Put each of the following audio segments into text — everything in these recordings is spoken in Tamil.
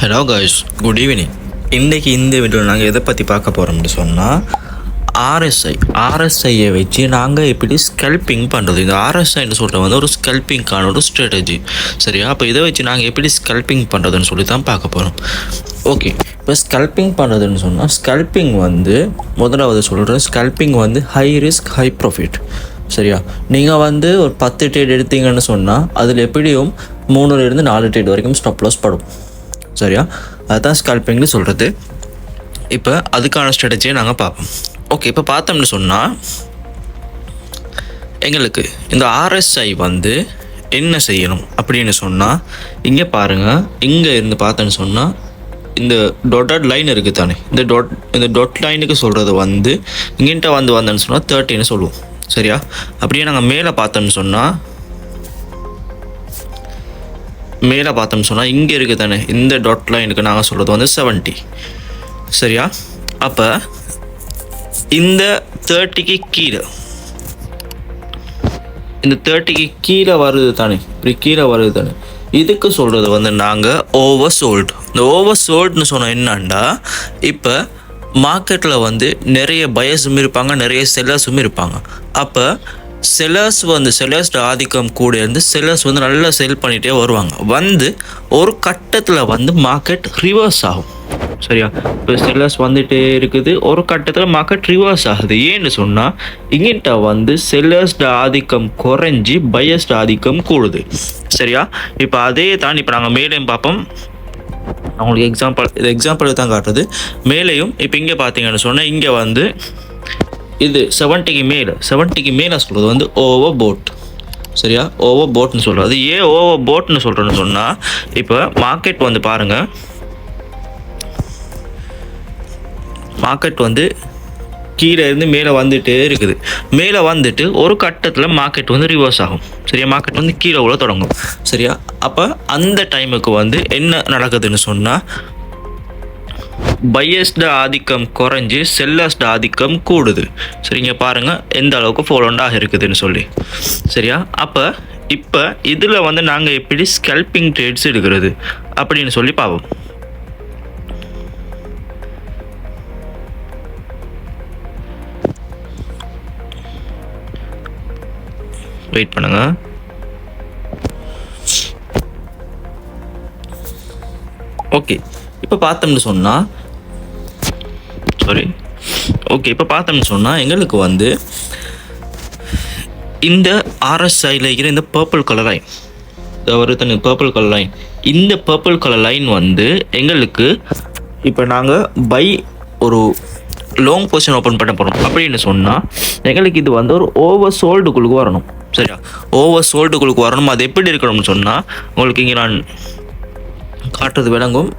Hello guys, good evening. இன்றைக்கி இந்த வீடியோவில் நாங்கள் எதை பற்றி பார்க்க போகிறோம்னு சொன்னால் ஆர்எஸ்ஐயை வச்சு நாங்கள் எப்படி ஸ்கல்பிங் பண்ணுறது. இந்த ஆர்எஸ்ஐன்னு சொல்கிற வந்து ஒரு ஸ்கல்பிங்கான ஒரு ஸ்ட்ராட்டஜி. சரியா? அப்போ இதை வச்சு நாங்கள் எப்படி ஸ்கல்பிங் பண்ணுறதுன்னு சொல்லி தான் பார்க்க போகிறோம். ஓகே, இப்போ ஸ்கல்பிங் பண்ணுறதுன்னு சொன்னால் ஸ்கல்பிங் வந்து முதலாவது சொல்கிறேன். ஸ்கல்பிங் வந்து ஹை ரிஸ்க் ஹை ப்ராஃபிட். சரியா? நீங்கள் வந்து ஒரு 10 ட்ரேட் எடுத்தீங்கன்னு சொன்னால் அதில் எப்படியும் 3லேருந்து 4 ட்ரேட் வரைக்கும் ஸ்டாப் லாஸ் படும். சரியா? அதுதான் ஸ்கல்பிங்னு சொல்கிறது. இப்போ அதுக்கான ஸ்ட்ராட்டஜியை நாங்கள் பார்ப்போம். ஓகே, இப்போ பார்த்தோம்னு சொன்னால் எங்களுக்கு இந்த ஆர்எஸ்ஐ வந்து என்ன செய்யணும் அப்படின்னு சொன்னால், இங்கே பாருங்கள், இங்கே இருந்து பார்த்தோன்னு சொன்னால் இந்த டொட்டட் லைன் இருக்குது தானே, இந்த டொட் லைனுக்கு சொல்கிறது வந்து இங்கிட்ட வந்தேன்னு சொன்னால் 30ன்னு சொல்லுவோம். சரியா? அப்படியே நாங்கள் மேலே பார்த்தோம்னு சொன்னால் இங்கே இருக்குது தானே, இந்த டாட் லைனுக்கு நாங்கள் சொல்கிறது வந்து 70. சரியா? அப்போ இந்த 30க்கு கீழே, இந்த 30க்கு கீழே வருது தானே, இப்படி கீழே வருது தானே, இதுக்கு சொல்கிறது வந்து நாங்கள் ஓவர் சோல்டு. இந்த ஓவர் சோல்டுன்னு சொன்னால் என்னன்னா, இப்போ மார்க்கெட்டில் வந்து நிறைய பையர்ஸும் இருப்பாங்க, நிறைய செல்லர்ஸும் இருப்பாங்க. அப்போ செல்லர்ஸ் ஆதிக்கம் கூட இருந்து செல்லர்ஸ் வந்து நல்லா செல் பண்ணிகிட்டே வருவாங்க. வந்து ஒரு கட்டத்தில் வந்து மார்க்கெட் ரிவர்ஸ் ஆகும். சரியா? இப்போ செல்லர்ஸ் வந்துகிட்டே இருக்குது, ஒரு கட்டத்தில் மார்க்கெட் ரிவர்ஸ் ஆகுது. ஏன்னு சொன்னால் இங்கிட்ட வந்து செல்லர்ஸ் ஆதிக்கம் குறைஞ்சி பையர்ஸ் ஆதிக்கம் கூடுது. சரியா? இப்போ அதே தான் இப்போ நாங்கள் மேலேயும் பார்ப்போம். அவங்களுக்கு எக்ஸாம்பிள் தான் காட்டுறது. மேலேயும் இப்போ இங்கே பார்த்தீங்கன்னு சொன்னால் இங்கே வந்து இது 70க்கு மேலே சொல்கிறது வந்து ஓவர் போட். சரியா? ஓவர் போட்னு சொல்கிறது. ஏன் ஓவர் போட்னு சொல்கிறேன்னு சொன்னால், இப்போ மார்க்கெட் வந்து பாருங்கள், மார்க்கெட் வந்து கீழே இருந்து மேலே வந்துகிட்டே இருக்குது. மேலே வந்துட்டு ஒரு கட்டத்தில் மார்க்கெட் வந்து ரிவர்ஸ் ஆகும். சரியா? மார்க்கெட் வந்து கீழே உள்ள தொடங்கும். சரியா? அப்போ அந்த டைமுக்கு வந்து என்ன நடக்குதுன்னு சொன்னால், பையர்ஸ்ட ஆதிக்கம் குறைஞ்சி செல்லர்ஸ்ட ஆதிக்கம் கூடுது. சரிங்க? பாருங்கள் எந்த அளவுக்கு ஃபாலோண்டாக இருக்குதுன்னு சொல்லி. சரியா? இப்போ இதில் வந்து நாங்கள் எப்படி ஸ்கல்பிங் ட்ரேட்ஸ் எடுக்கிறது அப்படின்னு சொல்லி பார்ப்போம். வெயிட் பண்ணுங்க. ஓகே, இப்போ பார்த்தோம்னு சொன்னால் எங்களுக்கு வந்து இந்த ஆர்எஸ்ஐயில் இருக்கிற இந்த பர்பிள் கலர் லைன், இந்த பர்பிள் கலர் லைன் வந்து எங்களுக்கு இப்போ நாங்கள் பை ஒரு லாங் பொசிஷன் ஓப்பன் பண்ண போகிறோம் அப்படின்னு சொன்னால் எங்களுக்கு இது வந்து ஒரு ஓவர் சோல்டுக்குள்ளுக்கு வரணும். சரியா? ஓவர் சோல்டுக்குள்ளுக்கு வரணும். அது எப்படி இருக்கணும்னு சொன்னால் உங்களுக்கு இங்கே நான் காட்டுறது விளங்கும்.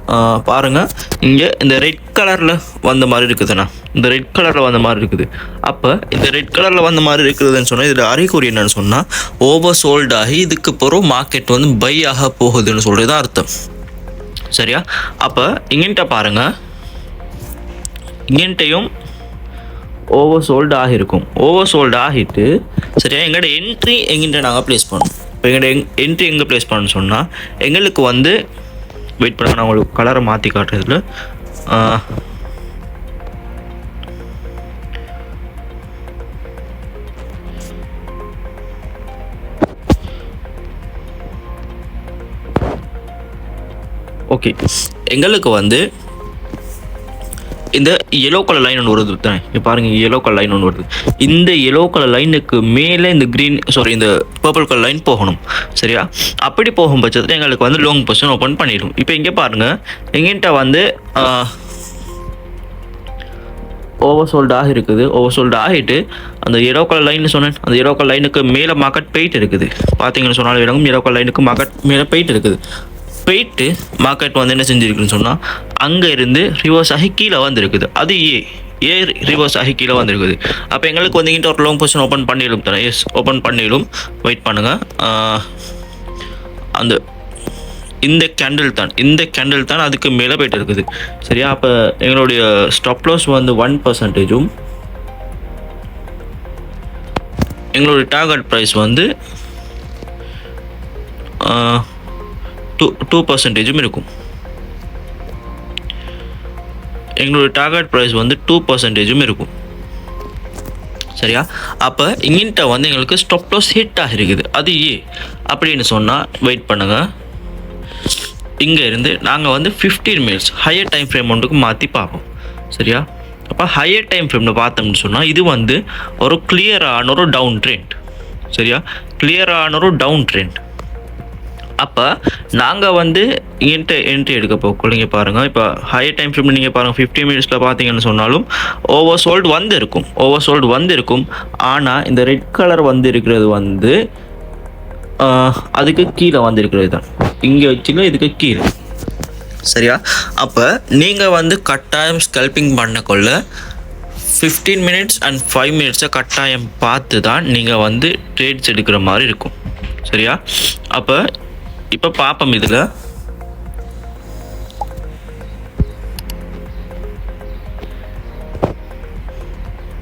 பாருங்கள், இங்கே இந்த ரெட் கலரில் வந்த மாதிரி இருக்குதுண்ணா, இந்த ரெட் கலரில் வந்த மாதிரி இருக்குது. அப்போ இந்த ரெட் கலரில் வந்த மாதிரி இருக்குதுன்னு சொன்னால் இதில் அறிகுறி என்னன்னு சொன்னால் ஓவர் சோல்ட் ஆகி இதுக்கு பிறகு மார்க்கெட் வந்து பை ஆக போகுதுன்னு சொல்கிறது தான் அர்த்தம். சரியா? அப்போ இங்கிட்ட பாருங்கள், இங்கிட்டையும் ஓவர் சோல்டு ஆகியிருக்கும். ஓவர் சோல்டு ஆகிட்டு சரியா எங்களோட என்ட்ரி எங்கிட்ட நாங்கள் ப்ளேஸ் பண்ணோம். இப்போ எங்களோட என்ட்ரி எங்கே ப்ளேஸ் பண்ணணும்னு சொன்னால் எங்களுக்கு வந்து வெயிட் பண்ண, நான் உங்களுக்கு கலரை மாற்றி காட்டுறதுல ஓகே, எங்களுக்கு வந்து இந்த எல்லோ கலர் லைன் ஒன்று வருது தானே. இப்போ பாருங்கள், எல்லோ கலர் லைன் ஒன்று வருது. இந்த எல்லோ கலர் லைனுக்கு மேலே இந்த இந்த பர்பிள் கலர் லைன் போகணும். சரியா? அப்படி போகும் பட்சத்தில் எங்களுக்கு வந்து லாங் பொசிஷன் ஓப்பன் பண்ணிடும். இப்போ இங்கே பாருங்கள், எங்கிட்ட வந்து ஓவர் சோல்டாக இருக்குது. ஓவர் சோல்டு ஆகிட்டு அந்த எல்லோ கலர் லைன் சொன்னேன், அந்த எல்லோ கலர் லைனுக்கு மேலே மார்க்கெட் போயிட்டு இருக்குது. பார்த்தீங்கன்னு சொன்னாலும் விளங்கும், எல்லோ கலர் லைனுக்கு மார்க்கெட் மேலே போயிட்டு இருக்குது. போயிட்டு மார்க்கெட் வந்து என்ன செஞ்சுருக்குன்னு சொன்னால் அங்கே இருந்து ரிவர்ஸ் ஆகி கீழே வந்துருக்குது. அது ரிவர்ஸ் ஆகி கீழே வந்துருக்குது. அப்போ எங்களுக்கு வந்து இங்கிட்ட ஒரு லாங் பொசிஷன் ஓப்பன் பண்ணிடும் தானே. எஸ், ஓப்பன் பண்ணிடும். வெயிட் பண்ணுங்கள். இந்த கேண்டில் தான் அதுக்கு மேலே போய்ட்டு இருக்குது. சரியா? அப்போ எங்களுடைய ஸ்டாப் லாஸ் வந்து 1%, எங்களுடைய டார்கெட் ப்ரைஸ் வந்து 2% இருக்கும். எங்களுடைய டார்கெட் ப்ரைஸ் வந்து 2% இருக்கும். சரியா? அப்போ இங்கிட்ட வந்து எங்களுக்கு ஸ்டாப் லாஸ் ஹிட் ஆகிருக்குது. அது அப்படின்னு சொன்னால் வெயிட் பண்ணுங்கள். இங்கே இருந்து நாங்கள் வந்து 15 மினிட்ஸ் ஹையர் டைம் ஃப்ரேம் ஒன்றுக்கு மாற்றி பார்ப்போம். சரியா? அப்போ ஹையர் டைம் ஃப்ரேமில் பார்த்தோம்னு சொன்னால் இது வந்து ஒரு கிளியரான ஒரு டவுன் ட்ரெண்ட். சரியா? கிளியரான ஒரு டவுன் ட்ரெண்ட். அப்போ நாங்கள் வந்து என்ட்ரி எடுக்க போக்குள்ள நீங்கள் பாருங்கள். இப்போ ஹையர் டைம் ஃப்ரேம் நீங்கள் பாருங்கள், 50 மினிட்ஸில் பார்த்தீங்கன்னு சொன்னாலும் ஓவர் சோல்டு வந்து இருக்கும். ஆனால் இந்த ரெட் கலர் வந்து இருக்கிறது வந்து அதுக்கு கீழே வந்து இருக்கிறது தான். இங்கே வச்சுல இதுக்கு கீழே. சரியா? அப்போ நீங்கள் வந்து கட்டாயம் ஸ்கல்பிங் பண்ணக்குள்ள 15 மினிட்ஸ் அண்ட் 5 மினிட்ஸை கட்டாயம் பார்த்து தான் நீங்கள் வந்து ட்ரேட்ஸ் எடுக்கிற மாதிரி இருக்கும். சரியா? அப்போ இப்போ பார்ப்போம் இதில்.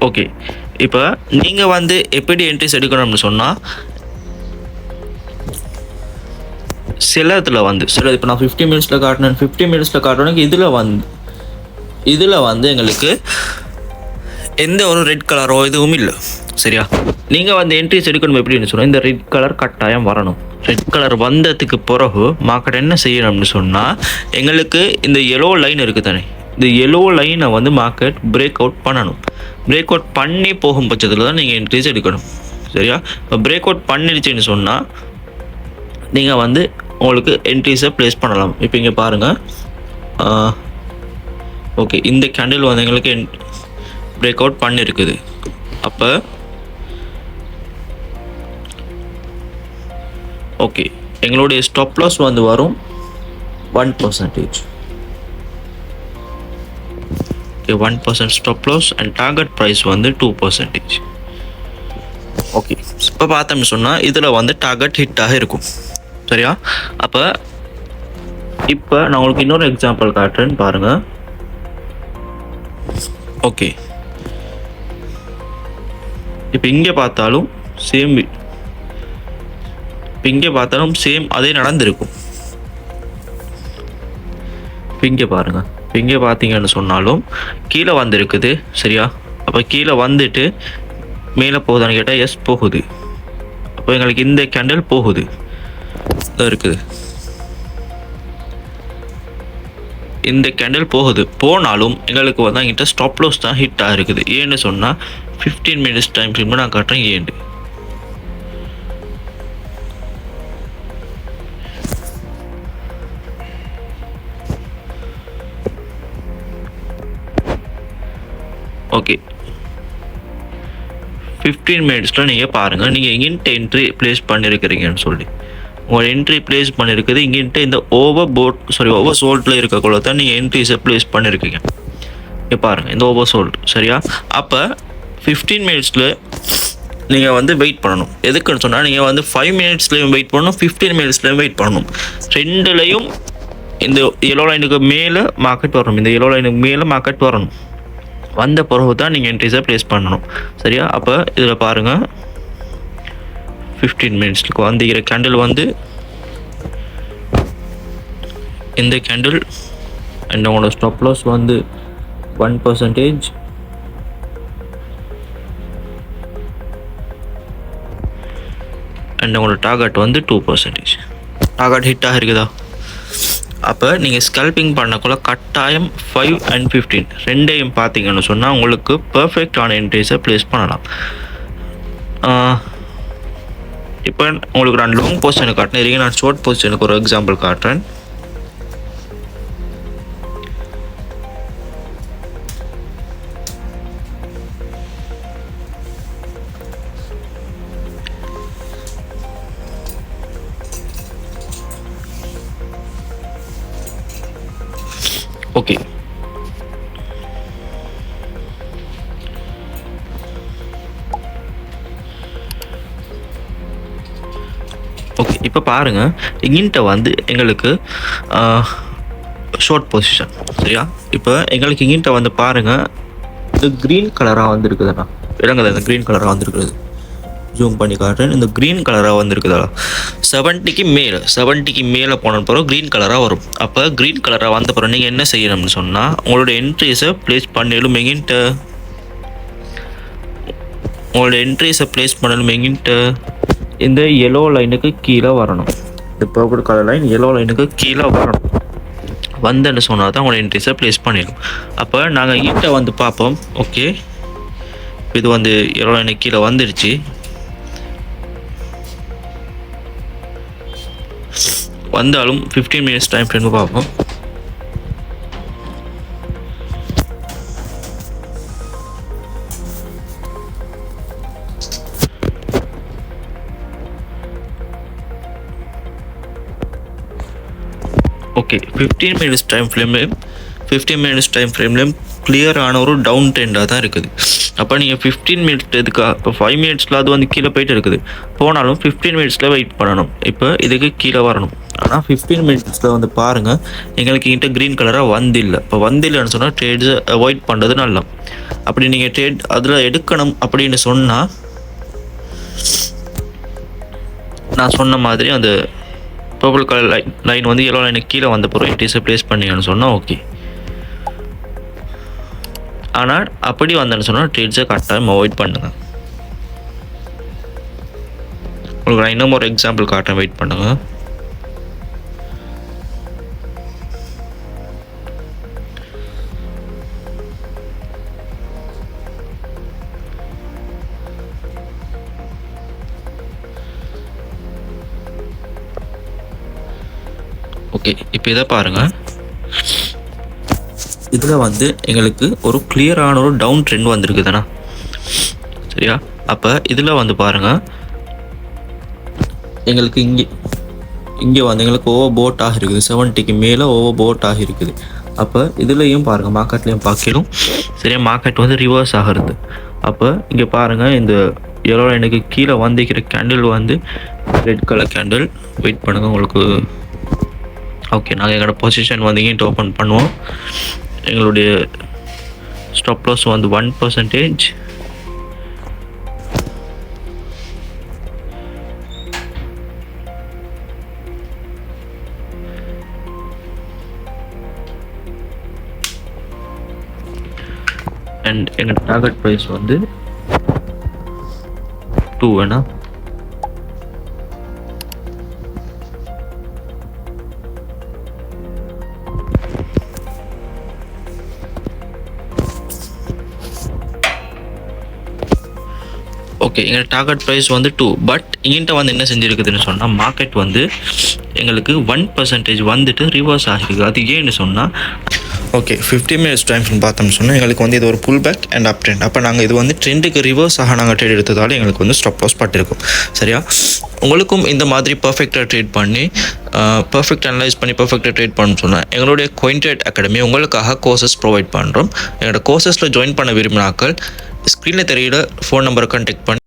ஓகே, இப்போ நீங்கள் வந்து எப்படி என்ட்ரிஸ் எடுக்கணும்னு சொன்னால் சில இப்போ நான் 50 மினிட்ஸில் காட்டினேன். 50 மினிட்ஸில் காட்டணும். இதில் வந்து எங்களுக்கு எந்த ஒரு ரெட் கலரோ எதுவும் இல்லை. சரியா? நீங்கள் வந்து என்ட்ரிஸ் எடுக்கணும் எப்படின்னு சொன்னால் இந்த ரெட் கலர் கட்டாயம் வரணும். ரெட் கலர் வந்ததுக்கு பிறகு மார்க்கெட் என்ன செய்யணும்னு சொன்னால் எங்களுக்கு இந்த எல்லோ லைன் இருக்குது தானே, இந்த எல்லோ லைனை வந்து மார்க்கெட் பிரேக் அவுட் பண்ணணும். பிரேக் அவுட் பண்ணி போகும் பட்சத்தில் தான் நீங்கள் என்ட்ரிஸ் எடுக்கணும். சரியா? இப்போ பிரேக் அவுட் பண்ணிடுச்சுன்னு சொன்னால் நீங்கள் வந்து உங்களுக்கு என்ட்ரிஸை ப்ளேஸ் பண்ணலாம். இப்போ இங்கே பாருங்கள். ஓகே, இந்த கேண்டில் வந்து எங்களுக்கு பிரேக் அவுட் பண்ணியிருக்குது. அப்போ ஓகே, எங்களுடைய ஸ்டாப் லாஸ் வந்து வரும் 1%. Okay, 1% stop loss and target price வந்து 2%. ஓகே, இப்போ பார்த்தோம்னு சொன்னால் இதில் வந்து டார்கெட் ஹிட்டாக இருக்கும். சரியா? அப்போ இப்போ நான் உங்களுக்கு இன்னொரு எக்ஸாம்பிள் காட்டுறேன்னு பாருங்கள். ஓகே, இப்போ இங்கே பார்த்தாலும் சேம் அதே நடந்திருக்கும். இங்கே பாருங்க, இங்கே பார்த்தீங்கன்னு சொன்னாலும் கீழே வந்துருக்குது. சரியா? அப்போ கீழே வந்துட்டு மேலே போகுதான்னு கேட்டால் எஸ் போகுது. அப்போ எங்களுக்கு இந்த கேண்டில் போகுது இருக்குது. இந்த கேண்டில் போனாலும் எங்களுக்கு வந்து எங்கிட்ட ஸ்டாப் லாஸ் தான் ஹிட் ஆகிருக்குது. ஏன்னு சொன்னால் 15 மினிட்ஸ் டைம் ஃப்ரேம் நான் காட்டுறேன். ஏண்டு ஓகே, 15 மினிட்ஸில் நீங்கள் பாருங்கள், நீங்கள் எங்கிட்ட என்ட்ரி ப்ளேஸ் பண்ணியிருக்கிறீங்கன்னு சொல்லி உங்கள் என்ட்ரி ப்ளேஸ் பண்ணியிருக்குது. இங்கிட்ட இந்த ஓவர் சோல்டில் இருக்கக்குள்ள தான் நீங்கள் என்ட்ரிஸை ப்ளேஸ் பண்ணியிருக்கீங்க. இங்கே பாருங்கள், இந்த ஓவர் சோல்டு. சரியா? அப்போ 15 மினிட்ஸில் நீங்கள் வந்து வெயிட் பண்ணணும். எதுக்குன்னு சொன்னால் நீங்கள் வந்து 5 மினிட்ஸ்லேயும் வெயிட் பண்ணணும், 15 மினிட்ஸ்லேயும் வெயிட் பண்ணணும். ரெண்டுலேயும் இந்த எல்லோ லைனுக்கு மேலே மார்க்கெட் வரணும். இந்த எல்லோ லைனுக்கு மேலே மார்க்கெட் வரணும். வந்த பிறகு தான் நீங்கள் என்ட்ரிஸை ப்ளேஸ் பண்ணணும். சரியா? அப்போ இதில் பாருங்கள், 15 மினிட்ஸ்க்கு வந்துக்கிற கேண்டில் வந்து இந்த கேண்டில் அண்ட் உங்களோட ஸ்டாப் லாஸ் வந்து 1% அண்ட் உங்களோட டார்கெட் வந்து 2%. டார்கெட் ஹிட்டாக இருக்குதா? அப்போ நீங்கள் ஸ்கல்பிங் பண்ணக்குள்ள கட்டாயம் 5 and 15 ரெண்டையும் பார்த்தீங்கன்னு சொன்னால் உங்களுக்கு பர்ஃபெக்டான என்ட்ரிஸை ப்ளேஸ் பண்ணலாம். இப்போ உங்களுக்கு நான் லாங் பொசிஷனுக்கு காட்டினேன், நான் ஷார்ட் பொசிஷனுக்கு ஒரு எக்ஸாம்பிள் காட்டுறேன். ஓகே, ஓகே, இப்போ பாருங்கள், இங்கிட்ட வந்து எங்களுக்கு ஷார்ட் பொசிஷன். சரியா? இப்போ எங்களுக்கு இங்கிட்ட வந்து பாருங்கள், இந்த க்ரீன் கலராக வந்துருக்குதுண்ணா, விளங்குது? இந்த க்ரீன் கலராக வந்துருக்குது. ஜூம் பண்ணி காட்டுறேன். இந்த க்ரீன் கலராக வந்துருக்குதா 70க்கு மேலே போன பிறகு க்ரீன் கலராக வரும். அப்போ க்ரீன் கலராக வந்த பிறகு நீங்கள் என்ன செய்யணும்னு சொன்னால் உங்களோட என்ட்ரிஸை ப்ளேஸ் பண்ணிடும் எங்கிட்ட இந்த எல்லோ லைனுக்கு கீழே வரணும். இந்த பர்பிள் கலர் லைன் எல்லோ லைனுக்கு கீழே வரணும். வந்தேன்னு சொன்னால் தான் உங்களோட என்ட்ரிஸை ப்ளேஸ் பண்ணிடும். அப்போ நாங்கள் கிட்ட வந்து பார்ப்போம். ஓகே, இது வந்து எல்லோ லைனுக்கு கீழே வந்துடுச்சு. வந்தாலும் 15 minutes டைம் ஃப்ரேம் பார்ப்போம். ஓகே, 15 minutes டைம் ஃப்ரேம்லேயும் கிளியரான ஒரு டவுன் ட்ரெண்டாக தான் இருக்குது. அப்போ நீங்கள் 15 minutes இதுக்கா இப்போ 5 minutesல அது வந்து கீழே போயிட்டு இருக்குது. போனாலும் 15 minutesல வெயிட் பண்ணணும். இப்போ இதுக்கு கீழே வரணும். ஆனால் 15 minutesல வந்து பாருங்கள், எங்களுக்கு கிட்ட க்ரீன் கலராக வந்தில்லை. இப்போ வந்தில்லைன்னு சொன்னால் ட்ரேட்ஸை அவாய்ட் பண்ணுறது நல்லா. அப்படி நீங்கள் ட்ரேட் அதில் எடுக்கணும் அப்படின்னு சொன்னால் நான் சொன்ன மாதிரி அந்த பர்பிள் கலர் லைன் வந்து எல்லோ லைனுக்கு கீழே வந்த பிறகு என்ட்ரிஸை ப்ளேஸ் பண்ணிங்கன்னு சொன்னால் ஓகே. ஆனால் அப்படி வந்தேன்னு சொன்னால் ட்ரேட்ஸை கட்டாயம் அவாய்ட் பண்ணுங்கள். உங்களுக்கு நான் இன்னும் ஒரு எக்ஸாம்பிள் காட்டுறேன், வெயிட் பண்ணுங்கள். ஓகே, இப்போ இதை பாருங்கள். இதில் வந்து எங்களுக்கு ஒரு கிளியரான ஒரு டவுன் ட்ரெண்ட் வந்திருக்குதுண்ணா, சரியா? அப்போ இதில் வந்து பாருங்கள், எங்களுக்கு இங்கே வந்து எங்களுக்கு ஓவர் போட் ஆகிருக்குது. 70க்கு மேலே ஓவர் போட் ஆகிருக்குது. அப்போ இதுலேயும் பாருங்கள், மார்க்கெட்லேயும் பார்க்கலும் சரியா, மார்க்கெட் வந்து ரிவர்ஸ் ஆகிறது. அப்போ இங்கே பாருங்கள், இந்த எல்லோ லைனுக்கு கீழே வந்திருக்கிற கேண்டில் வந்து ரெட் கலர் கேண்டில். வெயிட் பண்ணுங்கள் உங்களுக்கு. ஓகே, நாங்கள் எங்களோட பொசிஷன் வந்து இங்கே ஓப்பன் பண்ணுவோம். எங்களுடைய ஸ்டாப் லாஸ் வந்து 1%. அண்ட் எங்கள் டார்கெட் ப்ரைஸ் வந்து 2 வேணா. ஓகே, எங்கள் டார்கெட் ப்ரைஸ் வந்து 2. பட் எங்கிட்ட வந்து என்ன செஞ்சுருக்குதுன்னு சொன்னால் மார்க்கெட் வந்து எங்களுக்கு 1% வந்துட்டு ரிவர்ஸ் ஆகிருக்கு. அது ஏன்னு சொன்னால் ஓகே 15 minutes டைம் பார்த்தோம்னு சொன்னால் எங்களுக்கு வந்து இது ஒரு pull back and up trend. அப்போ நாங்கள் இது வந்து ட்ரெண்டுக்கு ரிவர்ஸ் ஆக நாங்கள் ட்ரேட் எடுத்ததால் எங்களுக்கு வந்து ஸ்டாப் லாஸ் பட்டிருக்கும். சரியா? உங்களுக்கும் இந்த மாதிரி பர்ஃபெக்டாக ட்ரேட் பண்ணி பர்ஃபெக்ட் அனலைஸ் பண்ணி பர்ஃபெக்டாக ட்ரேட் பண்ணணும்னு சொன்னால் எங்களுடைய CoinTrade அகாடமி உங்களுக்காக கோர்சஸ் ப்ரொவைட் பண்ணுறோம். எங்களோட கோர்சஸில் ஜாயின் பண்ண விரும்பினாக்கள் ஸ்க்ரீனில் தெரியிற ஃபோன் நம்பரை கான்டெக்ட் பண்ணி